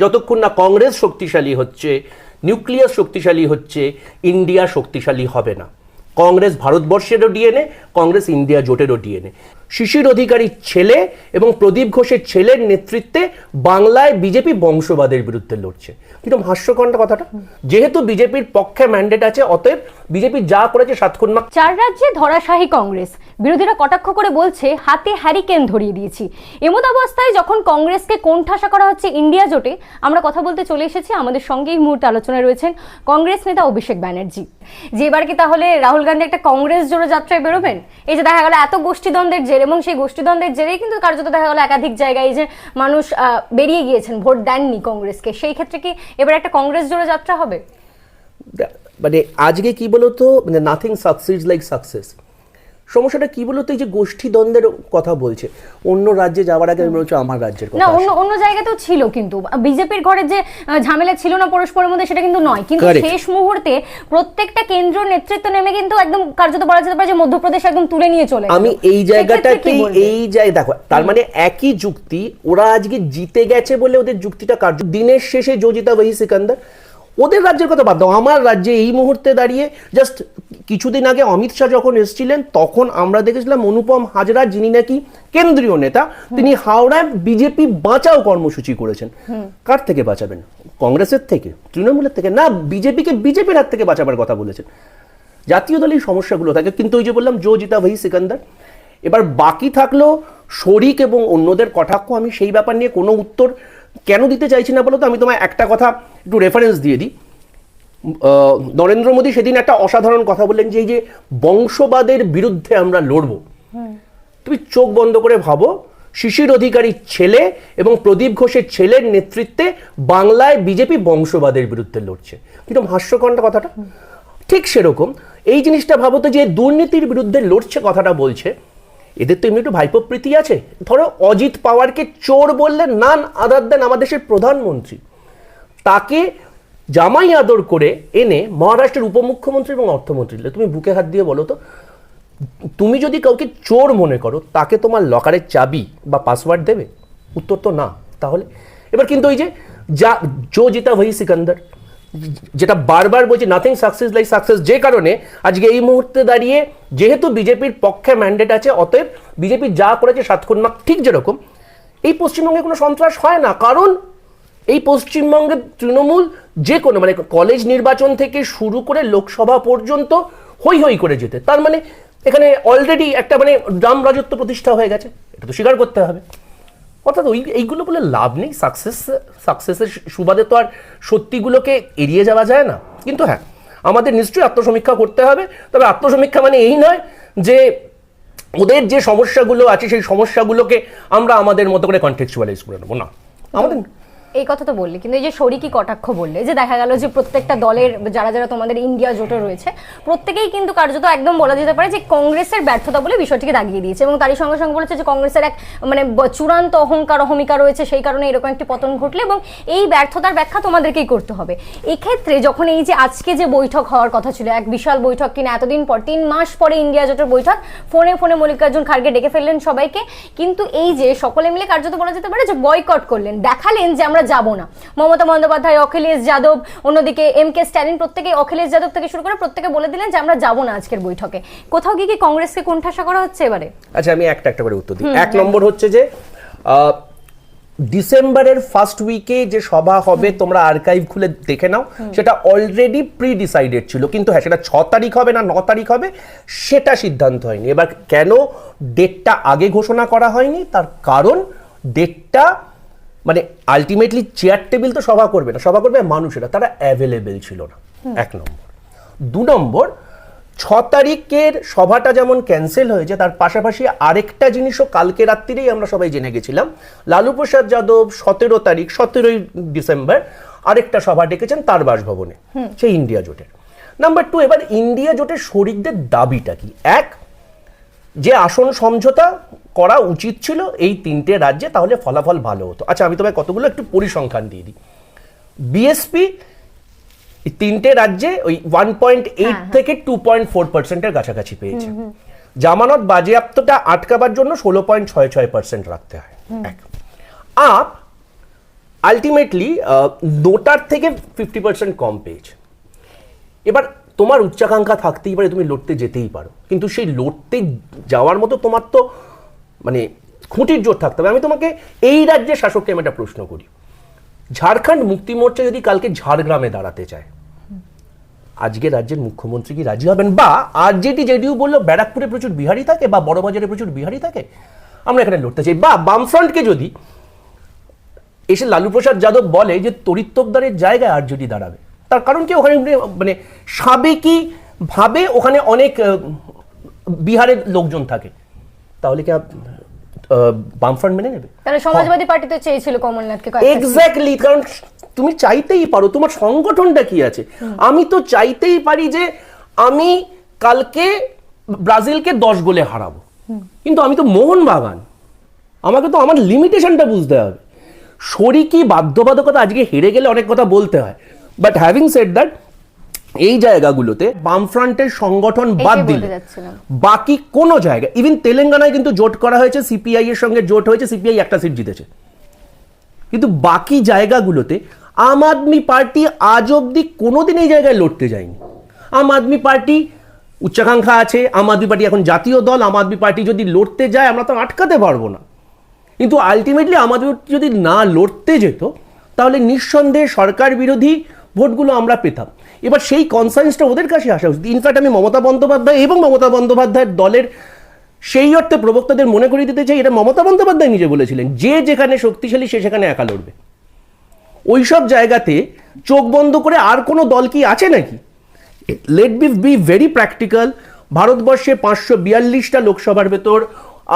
যতক্ষণ না কংগ্রেস শক্তিশালী হচ্ছে, নিউক্লিয়াস শক্তিশালী হচ্ছে, ইন্ডিয়া শক্তিশালী হবে না। কংগ্রেস ভারতবর্ষেরও ডিএনএ, কংগ্রেস ইন্ডিয়া জোটেরও ডিএনএ। শিশির অধিকারীর ছেলে এবং প্রদীপ ঘোষের ছেলের নেতৃত্বে বাংলায় বিজেপি বংশবাদের বিরুদ্ধে লড়ছে। কিন্তু হাস্যকর কথাটা, যেহেতু বিজেপির পক্ষে ম্যান্ডেট আছে, অতএব বিজেপি যা করেছে 7 খুন মাখ। 4 রাজ্যে ধরাশাহী কংগ্রেস, বিরোধীরা কটাক্ষ করে বলছে হাতে হ্যারিকেন ধরিয়ে দিয়েছি। এমত অবস্থায় যখন কংগ্রেসকে কোণঠাসা করা হচ্ছে ইন্ডিয়া জোটে, আমরা কথা বলতে চলে এসেছি। আমাদের সঙ্গে এই মুহূর্তে আলোচনায় রয়েছেন কংগ্রেস নেতা অভিষেক ব্যানার্জি। যে এবার কি তাহলে রাহুল গান্ধী একটা কংগ্রেস জোড়ো যাত্রায় বেরোবেন? এই যে দেখা গেল এত গোষ্ঠীদ্বন্দ্বের জের, এবং সেই গোষ্ঠীদ্বন্দ্বের জেরেই কিন্তু কার্যত দেখা গেল একাধিক জায়গায় এই যে মানুষ বেরিয়ে গিয়েছেন, ভোট দেননি কংগ্রেসকে। সেই ক্ষেত্রে কি এবার একটা কংগ্রেস জোড়ো যাত্রা হবে? মানে আজকে কি বলতো, মানে নাথিং সাকসিডস লাইক সাকসেস। সমস্যাটা কি বলতো, এই যে গোষ্ঠী দ্বন্দ্বের কথা বলছে, অন্য রাজ্যে যাওয়ার আগে আমি বলছি আমার রাজ্যের কথা। না, অন্য জায়গাতেও ছিল, কিন্তু বিজেপির ঘরে যে ঝামেলা ছিল না পরস্পরের মধ্যে, সেটা কিন্তু নয়। কিন্তু শেষ মুহূর্তে প্রত্যেকটা কেন্দ্র নেতৃত্ব নেমে কিন্তু একদম কার্যত বলা যেতে পারে যে মধ্যপ্রদেশ একদম তুলে নিয়ে চলে। আমি এই জায়গাটাতে দেখো, তার মানে একই যুক্তি, ওরা আজকে জিতে গেছে বলে ওদের যুক্তিটা কার্য। দিনের শেষে যোজিতা ওয়াহি সিকান্দার, ওদের রাজ্যের কথা বাদ দাও, আমার রাজ্যে এই মুহূর্তে দাঁড়িয়ে জাস্ট কিছুদিন আগে অমিত শাহ যখন এসেছিলেন, তখন আমরা দেখেছিলাম অনুপম হাজরা, যিনি নাকি কেন্দ্রীয় নেতা, তিনি হাওড়ায় বিজেপি বাঁচাও কর্মসূচি করেছেন। কার থেকে বাঁচাবেন? কংগ্রেসের থেকে, তৃণমূলের থেকে না, বিজেপির হাত থেকে বাঁচাবার কথা বলেছেন। জাতীয় দলের এই সমস্যাগুলো থাকে। কিন্তু ওই যে বললাম যোজিতা ওয়াহি সিকান্দার, এবার বাকি থাকলো শরিক এবং অন্যদের কটাক্ষ। আমি সেই ব্যাপার নিয়ে কোনো উত্তর কেন দিতে চাইছি না বলো তো, আমি তোমায় একটা কথা একটু রেফারেন্স দিয়ে দিই। নরেন্দ্র মোদী সেদিন একটা অসাধারণ কথা বললেন যে এই যে বংশবাদের বিরুদ্ধে আমরা লড়বো। তুমি চোখ বন্ধ করে ভাবো, শিশির অধিকারীর ছেলে এবং প্রদীপ ঘোষের ছেলের নেতৃত্বে বাংলায় বিজেপি বংশবাদের বিরুদ্ধে লড়ছে। কিন্তু হাস্যকর কথাটা ঠিক সেরকম। এই জিনিসটা ভাবো তো, যে দুর্নীতির বিরুদ্ধে লড়ছে কথাটা বলছে, এদের তো এমনি একটু ভাইপোপ্রীতি আছে। ধরো অজিত পাওয়ারকে চোর বললে নান আদার দেন আমার দেশের প্রধানমন্ত্রী, তাকে জামাই আদর করে এনে মহারাষ্ট্রের উপমুখ্যমন্ত্রী এবং অর্থমন্ত্রী, তুমি বুকে হাত দিয়ে বলো তো, তুমি যদি কাউকে চোর মনে করো, তাকে তোমার লকারের চাবি বা পাসওয়ার্ড দেবে? উত্তর তো না। তাহলে এবার কিন্তু ওই যে যোজিতা ওয়াহি সিকান্দার, যেটা বারবার বলছি নাথিং সাকসেস লাইক সাকসেস, যে কারণে আজকে এই মুহূর্তে দাঁড়িয়ে যেহেতু বিজেপির পক্ষে ম্যান্ডেট আছে, অতএব বিজেপি যা করেছে 7 খুন মাখ। ঠিক যেরকম এই পশ্চিমবঙ্গে কোনো সন্ত্রাস হয় না, কারণ এই পশ্চিমবঙ্গে তৃণমূল যে কোনো মানে কলেজ নির্বাচন থেকে শুরু করে লোকসভা পর্যন্ত হই হই করে যেতে, তার মানে এখানে অলরেডি একটা মানে রাম রাজত্ব প্রতিষ্ঠা হয়ে গেছে, এটা তো স্বীকার করতে হবে। অর্থাৎ এইগুলো বলে লাভ নেই। সাকসেসের সুবাদে তো আর সত্যিগুলোকে এড়িয়ে যাওয়া যায় না। কিন্তু হ্যাঁ, আমাদের নিশ্চয়ই আত্মসমীক্ষা করতে হবে। তবে আত্মসমীক্ষা মানে এই নয় যে ওদের যে সমস্যাগুলো আছে সেই সমস্যাগুলোকে আমরা আমাদের মতো করে কনটেক্সচুয়ালাইজ করে নেবো, না। আমাদের এই কথা তো বললে, কিন্তু এই যে শরিকি কটাক্ষ বললে, যে দেখা গেল যে প্রত্যেকটা দলের যারা যারা তোমাদের ইন্ডিয়া জোটে রয়েছে, প্রত্যেকেই কিন্তু কার্যত একদম বলা যেতে পারে যে কংগ্রেসের ব্যর্থতা বলে বিষয়টিকে দাগিয়ে দিয়েছে, এবং তারই সঙ্গে সঙ্গে বলেছে যে কংগ্রেসের এক মানে চূড়ান্ত অহমিকা রয়েছে, সেই কারণে এরকম একটি পতন ঘটলে, এবং এই ব্যর্থতার ব্যাখ্যা তোমাদেরকেই করতে হবে। এক্ষেত্রে যখন এই যে আজকে যে বৈঠক হওয়ার কথা ছিল, এক বিশাল বৈঠক, কিনা এতদিন পর 3 মাস পরে ইন্ডিয়া জোটের বৈঠক, ফোনে ফোনে মল্লিকার্জুন খার্গে ডেকে ফেললেন সবাইকে, কিন্তু এই যে সকলে মিলে কার্যত বলা যেতে পারে যে বয়কট করলেন, দেখালেন যে আমরা যাব না। মমতা বন্দ্যোপাধ্যায়, অখিলেশ যাদব, অন্যদিকে এম.কে. স্ট্যালিন, প্রত্যেকে অখিলেশ যাদব থেকে শুরু করে প্রত্যেকে বলে দিলেন যে আমরা যাব না আজকের বৈঠকে। কোথাও কি কংগ্রেসকে কোণঠাসা করা হচ্ছে এবারে? আচ্ছা, আমি একটা করে উত্তর দিই। 1 নম্বর হচ্ছে যে ডিসেম্বরের ফার্স্ট উইকে যে সভা হবে, তোমরা আর্কাইভ খুলে দেখে নাও, সেটা অলরেডি প্রি ডিসাইডেড ছিল। কিন্তু হ্যাঁ, সেটা 6 তারিখ হবে না 9 তারিখ হবে সেটা সিদ্ধান্ত হয়নি। এবার কেন ডেটটা আগে ঘোষণা করা হয়নি, তার কারণ ডেটটা মানে আলটিমেটলি চেয়ার টেবিল তো সভা করবে না, সভা করবে মানুষেরা, তারা অ্যাভেলেবেল ছিল না। 1 নম্বর। 2 নম্বর, 6 তারিখের সভাটা যেমন ক্যান্সেল হয়েছে, তার পাশাপাশি আরেকটা জিনিসও কালকে রাত্রিরেই আমরা সবাই জেনে গেছিলাম। লালু প্রসাদ যাদব 17 ডিসেম্বর আরেকটা সভা ডেকেছেন তার বাসভবনে, সেই ইন্ডিয়া জোটের। নাম্বার 2, এবার ইন্ডিয়া জোটের শরিকদের দাবিটা কি? 1, যে আসন সমঝোতা করা উচিত ছিল এই 3টে রাজ্যে, তাহলে ফলাফল ভালো হতো। আচ্ছা, আমি তোমায় কতগুলো একটু পরিসংখ্যান দিয়ে দিই। বিএসপি এই 3টে রাজ্যে ওই 1.8 থেকে 2.4% কাছাকাছি পেয়েছে। জামানত বাজেয়াপ্তটা আটকাবার জন্য 16.66% রাখতে হয়। 1, আপ আলটিমেটলি নোটার থেকে 50% কম পেয়েছে। এবার তোমার উচ্চাকাঙ্ক্ষা থাকতেই পারে, তুমি লড়তে যেতেই পারো, কিন্তু সেই লড়তে যাওয়ার মতো তোমার তো মানে খুঁটির জোর থাকতে হবে। আমি তোমাকে এই রাজ্যের শাসককে আমি একটা প্রশ্ন করি, ঝাড়খণ্ড মুক্তি মোর্চা যদি কালকে ঝাড়গ্রামে দাঁড়াতে চায়, আজকে রাজ্যের মুখ্যমন্ত্রী কি রাজি হবেন? বা আরজেডি জেডিইউ বললো ব্যারাকপুরে প্রচুর বিহারি থাকে বা বড়বাজারে প্রচুর বিহারি থাকে, আমরা এখানে লড়তে চাই। বা বামফ্রন্টকে যদি এসে লালু প্রসাদ যাদব বলে যে তড়িৎ তোপদারের জায়গায় আরজেডি দাঁড়াবে, তার কারণ কি ওখানে মানে সাবেকি ভাবে ওখানে অনেক বিহারের লোকজন থাকে, তাহলে কি বামফ্রন্ট মেনে নেবে? তাহলে সমাজবাদী পার্টি তো চেয়েছিল কমলনাথকে। এক্স্যাক্টলি, কারণ তুমি চাইতেই পারো, তোমার সংগঠনটা কি আছে। আমি তো চাইতেই পারি যে আমি কালকে ব্রাজিলকে 10 গোলে হারাবো, কিন্তু আমি তো মোহনবাগান, আমাকে তো আমার লিমিটেশনটা বুঝতে হবে। শরিকি বাধ্যবাধকতা, আজকে হেরে গেলে অনেক কথা বলতে হয়, বাট হ্যাভিং সেড দ্যাট, এই জায়গাগুলোতে বামফ্রন্টের সংগঠন বাদ দিলে বাকি কোনো জায়গা, ইভেন তেলেঙ্গানায় কিন্তু জোট করা হয়েছে, সিপিআই এর সঙ্গে জোট হয়েছে, সিপিআই একটা সিট জিতেছে, কিন্তু বাকি জায়গাগুলোতে আম আদমি পার্টি আজ অব্দি কোনোদিন এই জায়গায় লড়তে যায়নি। আম আদমি পার্টি উচ্চাকাঙ্ক্ষা আছে, আম আদমি পার্টি এখন জাতীয় দল, আম আদমি পার্টি যদি লড়তে যায় আমরা তো আটকাতে পারবো না, কিন্তু আলটিমেটলি আম আদমি পার্টি যদি না লড়তে যেত তাহলে নিঃসন্দেহে সরকার বিরোধী ভোটগুলো আমরা পেতাম। এবার সেই কনসার্নসটা ওদের কাছে আসা উচিত। ইনফ্যাক্ট আমি মমতা বন্দ্যোপাধ্যায় এবং মমতা বন্দ্যোপাধ্যায়ের দলের সেই অর্থে প্রবক্তাদের মনে করিয়ে দিতে চাই, এটা মমতা বন্দ্যোপাধ্যায় নিজে বলেছিলেন, যে যেখানে শক্তিশালী সে সেখানে একা লড়বে। ওইসব জায়গাতে চোখ বন্ধ করে আর কোনো দল কি আছে নাকি? Let be very practical. ভারতবর্ষে 542টা লোকসভার ভেতর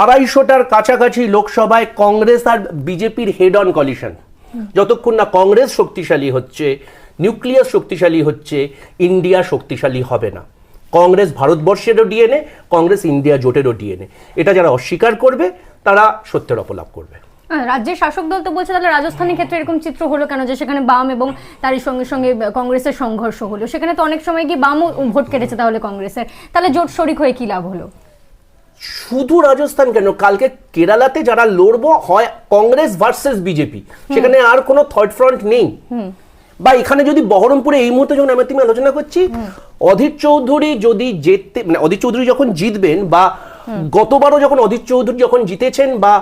250টার কাছাকাছি লোকসভায় কংগ্রেস আর বিজেপির হেড অন কলিশন। যতক্ষণ না কংগ্রেস শক্তিশালী হচ্ছে, নিউক্লিয়াস শক্তিশালী হচ্ছে, ইন্ডিয়া শক্তিশালী হবে না। কংগ্রেস ভারতবর্ষেরও ডিএনএ, কংগ্রেস ইন্ডিয়া জোটেরও ডিএনএ। এটা যারা অস্বীকার করবে তারা সত্যের অপলাপ করবে। রাজ্যের শাসক দল তো বলছে, তাহলে রাজস্থানের ক্ষেত্রে এরকম চিত্র হলো কেন যে সেখানে বাম এবং তারই সঙ্গে সঙ্গে কংগ্রেসের সংঘর্ষ হলো? সেখানে তো অনেক সময় গিয়ে বামও ভোট কেটেছে তাহলে কংগ্রেসের, তাহলে জোট শরিক হয়ে কি লাভ হলো? শুধু রাজস্থান কেন, কালকে কেরালাতে যারা লড়বো হয় কংগ্রেস ভার্সেস বিজেপি, সেখানে আর কোনো থার্ড ফ্রন্ট নেই। বা এখানে যদি বহরমপুরে এই মুহূর্তে যখন আমি তুমি আলোচনা করছি, অধীর চৌধুরী যদি জিততে, মানে অধীর চৌধুরী যখন জিতবেন, বা গতবারও যখন অধীর চৌধুরী যখন জিতেছেন, বা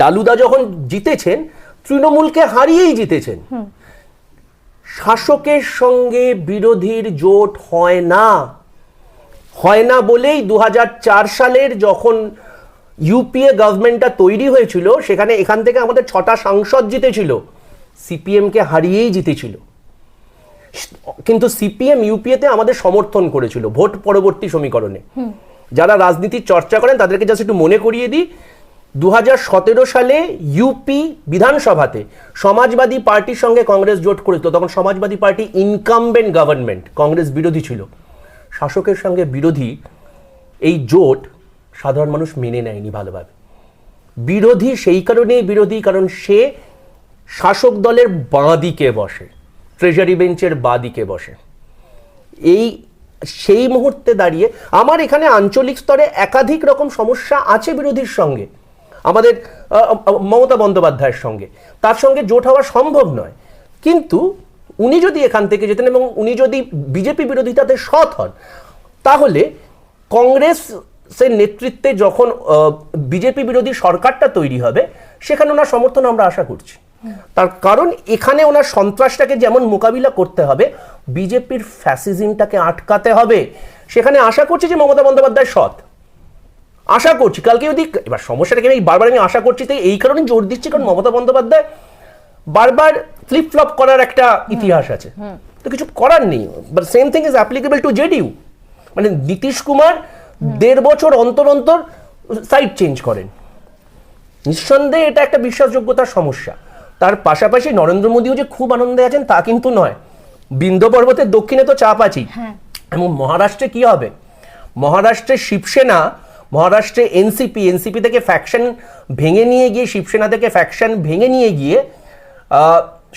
ডালুদা যখন জিতেছেন, তৃণমূলকে হারিয়েই জিতেছেন। শাসকের সঙ্গে বিরোধীর জোট হয় না, হয় না বলেই 2004 সালের যখন ইউপিএ গভর্নমেন্টটা তৈরি হয়েছিল, সেখানে এখান থেকে আমাদের 6টা সাংসদ জিতেছিল, সিপিএমকে হারিয়েই জিতেছিল। কিন্তু সিপিএম ইউপিএতে আমাদের সমর্থন করেছিল ভোট পরবর্তী সমীকরণে। যারা রাজনীতির চর্চা করেন তাদেরকে জাস্ট একটু মনে করিয়ে দিই, 2017 সালে ইউপি বিধানসভাতে সমাজবাদী পার্টির সঙ্গে কংগ্রেস জোট করেছিল। তখন Samajwadi party incumbent government, Congress বিরোধী ছিল। শাসকের সঙ্গে বিরোধী এই জোট সাধারণ মানুষ মেনে নেয়নি ভালোভাবে। বিরোধী সেই কারণেই বিরোধী, কারণ সে শাসক দলের বাঁ দিকে বসে, ট্রেজারি বেঞ্চের বাঁ দিকে বসে। সেই মুহূর্তে দাঁড়িয়ে আমার এখানে আঞ্চলিক স্তরে একাধিক রকম সমস্যা আছে বিরোধীর সঙ্গে, আমাদের মমতা বন্দ্যোপাধ্যায়ের সঙ্গে, তার সঙ্গে জোট হওয়া সম্ভব নয়। কিন্তু উনি যদি এখান থেকে যেতেন এবং উনি যদি বিজেপি বিরোধিতাতে সৎ হন, তাহলে কংগ্রেসের নেতৃত্বে যখন বিজেপি বিরোধী সরকারটা তৈরি হবে, সেখানে ওনার সমর্থন আমরা আশা করছি। তার কারণ এখানে ওনার সন্ত্রাসটাকে যেমন মোকাবিলা করতে হবে, বিজেপির ফ্যাসিজমটাকে আটকাতে হবে। সেখানে আশা করছি যে মমতা বন্দ্যোপাধ্যায় সৎ, আশা করছি কালকে যদি, এবার সমস্যাটাকে আমি বারবার আমি আশা করছি, তাই এই কারণে জোর দিচ্ছি কারণ মমতা বন্দ্যোপাধ্যায় বারবার ফ্লিপ ফ্লপ করার একটা ইতিহাস আছে, তো কিছু করার নেই। But same thing is applicable to JDU. মানে নীতিশ কুমার 1.5 বছর অন্তর অন্তর সাইড চেঞ্জ করেন, নিঃসন্দেহে এটা একটা বিশ্বাসযোগ্যতার সমস্যা। তার পাশাপাশি নরেন্দ্র মোদীও যে খুব আনন্দে আছেন তা কিন্তু নয়। বিন্ধ্য পর্বতের দক্ষিণে তো চাপ আছেই। এবং মহারাষ্ট্রে কি হবে? মহারাষ্ট্রে শিবসেনা, মহারাষ্ট্রে এনসিপি থেকে ফ্যাকশন ভেঙে নিয়ে গিয়ে, শিবসেনা থেকে ফ্যাকশন ভেঙে নিয়ে গিয়ে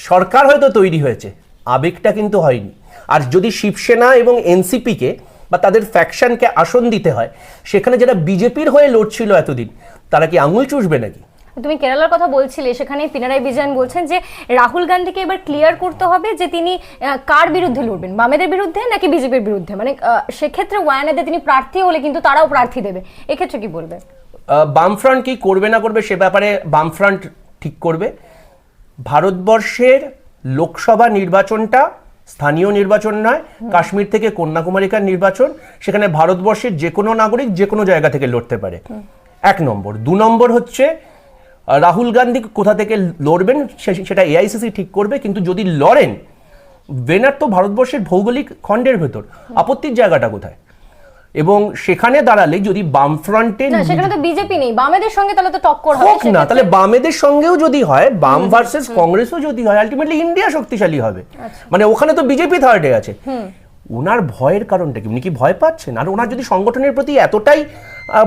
সরকার হয়তো তৈরি হয়েছে, আবেগটা কিন্তু হয়নি। আর যদি শিবসেনা এবং এনসিপিকে বা তাদের ফ্যাকশনকে আসন দিতে হয়, সেখানে যারা বিজেপির হয়ে লড়ছিল এতদিন, তারা কি আঙুল চুষবে নাকি? তুমি কেরালার কথা বলছিলে, সেখানে পিনারাই বিজয়ন বলছেন যে রাহুল গান্ধীকে এবার ক্লিয়ার করতে হবে যে তিনি কার বিরুদ্ধে লড়বেন, বামেদের বিরুদ্ধে নাকি বিজেপির বিরুদ্ধে। মানে সেক্ষেত্রে ওয়ায়ানাদে তিনি প্রার্থী হলে কিন্তু তারাও প্রার্থী দেবে, এক্ষেত্রে কি বলবে? বামফ্রন্ট কি করবে না করবে সে ব্যাপারে বামফ্রন্ট ঠিক করবে। ভারতবর্ষের লোকসভা নির্বাচনটা স্থানীয় নির্বাচন নয়, কাশ্মীর থেকে কন্যাকুমারিকার নির্বাচন, সেখানে ভারতবর্ষের যে কোনো নাগরিক যে কোনো জায়গা থেকে লড়তে পারে, 1 নম্বর। 2 নম্বর হচ্ছে রাহুল গান্ধী কোথা থেকে লড়বেন সেটা এআইসিসি ঠিক করবে, কিন্তু যদি লড়েন, বেনার তো ভারতবর্ষের ভৌগোলিক খণ্ডের ভেতর, আপত্তির জায়গাটা কোথায়? এবং সেখানে দাঁড়ালে যদি বামফ্রন্টে, সেখানে তো বিজেপি নেই, বামেদের সঙ্গে তাহলে তো টক্কর হোক না, তাহলে বামেদের সঙ্গেও যদি হয়, বাম ভার্সেস কংগ্রেসও যদি হয়, আলটিমেটলি ইন্ডিয়া শক্তিশালী হবে। মানে ওখানে তো বিজেপি থার্ডে আছে। ওনার ভয়ের কারণটা কি? উনি কি ভয় পাচ্ছেন? আর ওনার যদি সংগঠনের প্রতি এতটাই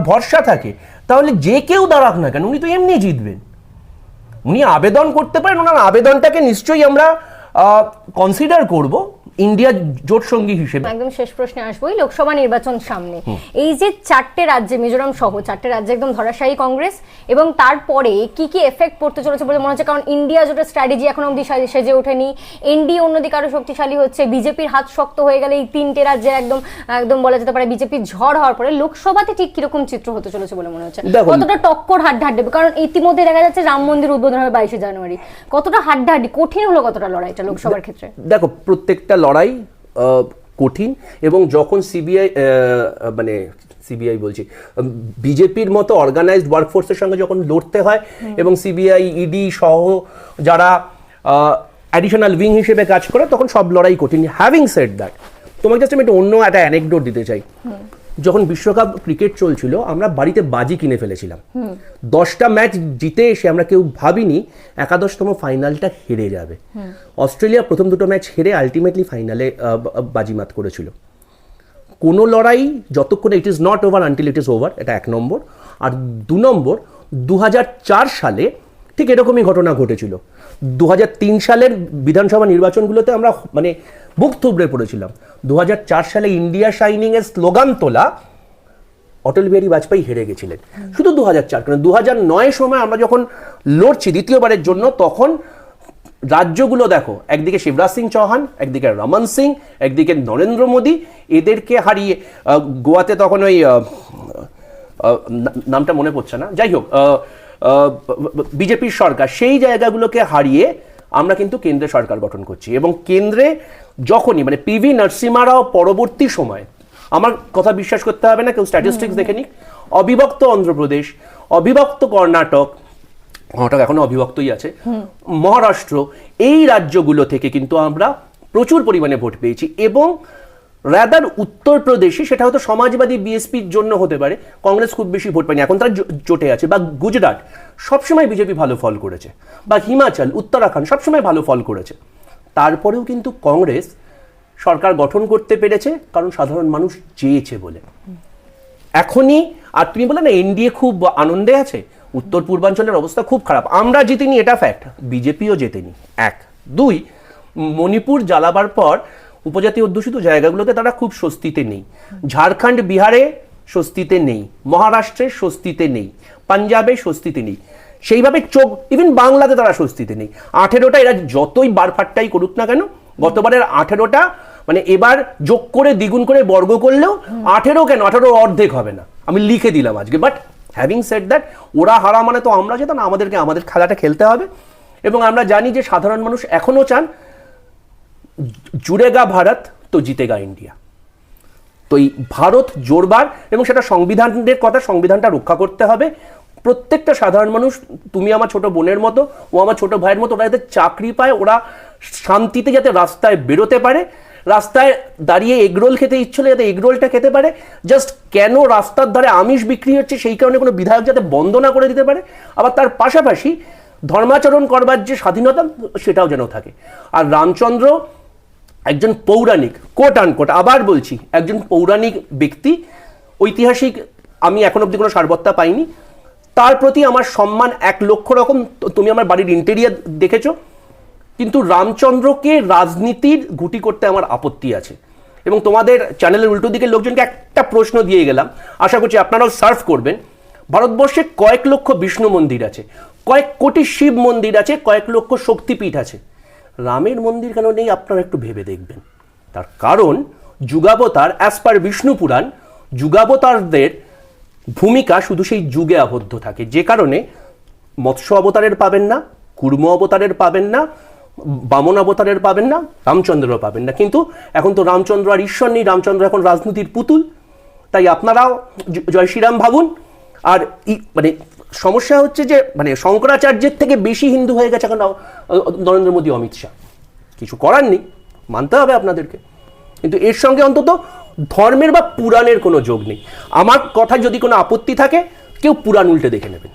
ভরসা থাকে, তাহলে যে কেউ দাঁড়াক না কেন উনি তো এমনি জিতবেন। উনি আবেদন করতে পারেন, ওনার আবেদনটাকে নিশ্চয়ই আমরা কনসিডার করব ইন্ডিয়া জোট সঙ্গী হিসেবে। একদম শেষ প্রশ্নে আসবোই, লোকসভা নির্বাচন সামনে, এই যে 4টে রাজ্যে, মিজোরাম সহ 4টে রাজ্যে একদম ধরাশায়ী কংগ্রেস, এবং তারপরে কি কি এফেক্ট পড়তে চলেছে বলে মনে হচ্ছে? কারণ ইন্ডিয়া জোটের স্ট্র্যাটেজি এখন অবধি সেজে ওঠেনি, এনডিএ অন্যদিকে আরো শক্তিশালী হচ্ছে, বিজেপির হাত শক্ত হয়ে গেলে এই 3টে রাজ্যে একদম একদম বলা যেতে পারে বিজেপির ঝড় হওয়ার পরে লোকসভাতে ঠিক কিরকম চিত্র হতে চলেছে বলে মনে হচ্ছে? কতটা টক্কর হাড্ডাহাড্ডি? কারণ ইতিমধ্যে দেখা যাচ্ছে রাম মন্দির উদ্বোধন হবে 22শে জানুয়ারি, কতটা হাড্ডাহাড্ডি কঠিন হলো, কতটা লড়াইটা লোকসভার ক্ষেত্রে? দেখো, প্রত্যেকটা লড়াই কঠিন, এবং যখন সিবিআই বলছি, বিজেপির মতো অর্গানাইজড ওয়ার্কফোর্সের সঙ্গে যখন লড়তে হয়, এবং সিবিআই, ইডি সহ যারা অ্যাডিশনাল উইং হিসেবে কাজ করে, তখন সব লড়াই কঠিন। হ্যাভিং সেড দ্যাট, তোমাকে জাস্ট আমি অন্য একটা অ্যানেকডোট দিতে চাই। যখন বিশ্বকাপ ক্রিকেট চলছিল, আমরা বাড়িতে বাজি কিনে ফেলেছিলাম। 10টা ম্যাচ জিতে এসে আমরা কেউ ভাবিনি একাদশতম ফাইনালটা হেরে যাবে। অস্ট্রেলিয়া প্রথম 2টো ম্যাচ হেরে আলটিমেটলি ফাইনালে বাজিমাত করেছিল। কোনো লড়াই যতক্ষণ it is not over until it is over, এটা 1 নম্বর। আর 2 নম্বর, 2004 সালে ঠিক এরকমই ঘটনা ঘটেছিল। 2003 সালের বিধানসভা নির্বাচনগুলোতে আমরা মানে বুক থুবড়ে পড়েছিলাম। 2004 সালে ইন্ডিয়া শাইনিং এর স্লোগান তোলা অটল বিহারী বাজপেয়ী হেরে গেছিলেন। শুধু 2004, কারণ 2009 সময় আমরা যখন লড়ছি দ্বিতীয়বারের জন্য, তখন রাজ্যগুলো দেখো, একদিকে শিবরাজ সিং চৌহান, একদিকে রমন সিং, একদিকে নরেন্দ্র মোদী, এদেরকে হারিয়ে গোয়াতে তখন ওই নামটা মনে পড়ছে না, যাই হোক, বিজেপির সরকার, সেই জায়গাগুলোকে হারিয়ে আমরা কিন্তু কেন্দ্রে সরকার গঠন করছি। এবং কেন্দ্রে যখনই মানে পিভি নরসিমহা রাও পরবর্তী সময়, আমার কথা বিশ্বাস করতে হবে না, কেউ স্ট্যাটিস্টিক্স দেখে নিক, অবিভক্ত অন্ধ্রপ্রদেশ, অবিভক্ত কর্ণাটক এখনো অবিভক্তই আছে, মহারাষ্ট্র, এই রাজ্যগুলো থেকে কিন্তু আমরা প্রচুর পরিমাণে ভোট পেয়েছি। এবং রাদার উত্তরপ্রদেশে, সেটা হয়তো সমাজবাদী বিএসপির জন্য হতে পারে, কংগ্রেস খুব বেশি ভোট পায়নি, এখন তারা জোটে আছে, বা গুজরাট সবসময় বিজেপি ভালো ফল করেছে, বা হিমাচল, উত্তরাখণ্ড সবসময় ভালো ফল করেছে। তারপরেও কিন্তু কংগ্রেস সরকার গঠন করতে পেরেছে, কারণ সাধারণ মানুষ চেয়েছে বলে। এখনই, আর তুমি বলে না এনডিএ খুব আনন্দে আছে, উত্তর পূর্বাঞ্চলের অবস্থা খুব খারাপ, আমরা জিতিনি এটা ফ্যাক্ট, বিজেপিও জেতেনি। 1, 2, মণিপুর জ্বালাবার পর উপজাতি অধ্যুষিত জায়গাগুলোতে তারা খুব স্বস্তিতে নেই, ঝাড়খণ্ড বিহারে স্বস্তিতে নেই, মহারাষ্ট্রে স্বস্তিতে নেই, পাঞ্জাবে স্বস্তিতে নেই, সেইভাবে ইভেন বাংলাতে তারা স্বস্তিতে নেই। 18টা, এরা যতই বারফাট্টাই করুক না কেন, গতবারের 18টা মানে এবার যোগ করে দ্বিগুণ করে বর্গ করলেও 18 কেন, 18 অর্ধেক হবে না, আমি লিখে দিলাম আজকে। বাট হ্যাভিং সেড দ্যাট, ওরা হারা মানে তো আমরা যেতাম না, আমাদেরকে আমাদের খেলাটা খেলতে হবে। এবং আমরা জানি যে সাধারণ মানুষ এখনো চান জুড়েগা ভারত তো জিতেগা ইন্ডিয়া। তো এই ভারত জোড়বার, এবং সেটা সংবিধানের কথা, সংবিধানটা রক্ষা করতে হবে। প্রত্যেকটা সাধারণ মানুষ, তুমি আমার ছোট বোনের মতো, ও আমার ছোট ভাইয়ের মতো, ওরা যাতে চাকরি পায়, ওরা শান্তিতে যাতে রাস্তায় বেরোতে পারে, রাস্তায় দাঁড়িয়ে এগরোল খেতে ইচ্ছে হলে যাতে এগরোলটা খেতে পারে, জাস্ট কেন রাস্তার ধারে আমিষ বিক্রি হচ্ছে সেই কারণে কোনো বিধায়ক যাতে বন্ধ না করে দিতে পারে। আবার তার পাশাপাশি ধর্মাচরণ করবার যে স্বাধীনতা, সেটাও যেন থাকে। আর রামচন্দ্র একজন পৌরাণিক, কোট আনকোট, আবার বলছি, একজন পৌরাণিক ব্যক্তি, ঐতিহাসিক, আমি এখন অব্দি কোনো সারবত্তা পাইনি, তার প্রতি আমার সম্মান 1 লক্ষ রকম। তুমি আমার বাড়ির ইন্টেরিয়ার দেখেছো, কিন্তু রামচন্দ্রকে রাজনীতির ঘুঁটি করতে আমার আপত্তি আছে। এবং তোমাদের চ্যানেলের উল্টো দিকের লোকজনকে একটা প্রশ্ন দিয়ে গেলাম, আশা করছি আপনারাও সার্ভ করবেন। ভারতবর্ষে কয়েক লক্ষ বিষ্ণু মন্দির আছে, কয়েক কোটি শিব মন্দির আছে, কয়েক লক্ষ শক্তিপীঠ আছে, রামের মন্দির কেন নেই আপনারা একটু ভেবে দেখবেন। তার কারণ যুগাবতার, অ্যাজ পার বিষ্ণু পুরাণ, যুগাবতারদের ভূমিকা শুধু সেই যুগে আবদ্ধ থাকে, যে কারণে মৎস্য অবতারের পাবেন না, কুর্ম অবতারের পাবেন না, বামন অবতারের পাবেন না, রামচন্দ্রও পাবেন না। কিন্তু এখন তো রামচন্দ্র আর ঈশ্বর নেই, রামচন্দ্র এখন রাজনীতির পুতুল। তাই আপনারাও জয় শ্রীরাম ভাবুন। আর মানে সমস্যা হচ্ছে যে মানে শঙ্করাচার্যের থেকে বেশি হিন্দু হয়ে গেছে এখন নরেন্দ্র মোদী, অমিত শাহ। কিছু করার নেই, মানতে হবে আপনাদেরকে। কিন্তু এর সঙ্গে অন্তত ধর্মের বা পুরাণের কোনো যোগ নেই। আমার কথা যদি কোনো আপত্তি থাকে, কেউ পুরাণ উল্টে দেখে নেবেন।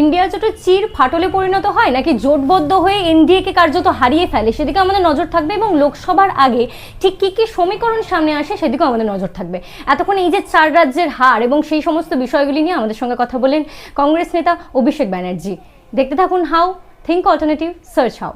ইন্ডিয়া জোটে চির ফাটলে পরিণত হয় নাকি জোটবদ্ধ হয়ে এনডিএকে কার্যত হারিয়ে ফেলে, সেদিকে আমাদের নজর থাকবে। এবং লোকসভার আগে ঠিক কি কি সমীকরণ সামনে আসে সেদিকেও আমাদের নজর থাকবে। এতক্ষণ এই যে 4 রাজ্যের হার এবং সেই সমস্ত বিষয়গুলি নিয়ে আমাদের সঙ্গে কথা বলেন কংগ্রেস নেতা অভিষেক ব্যানার্জি। দেখতে থাকুন how, think alternative, search how.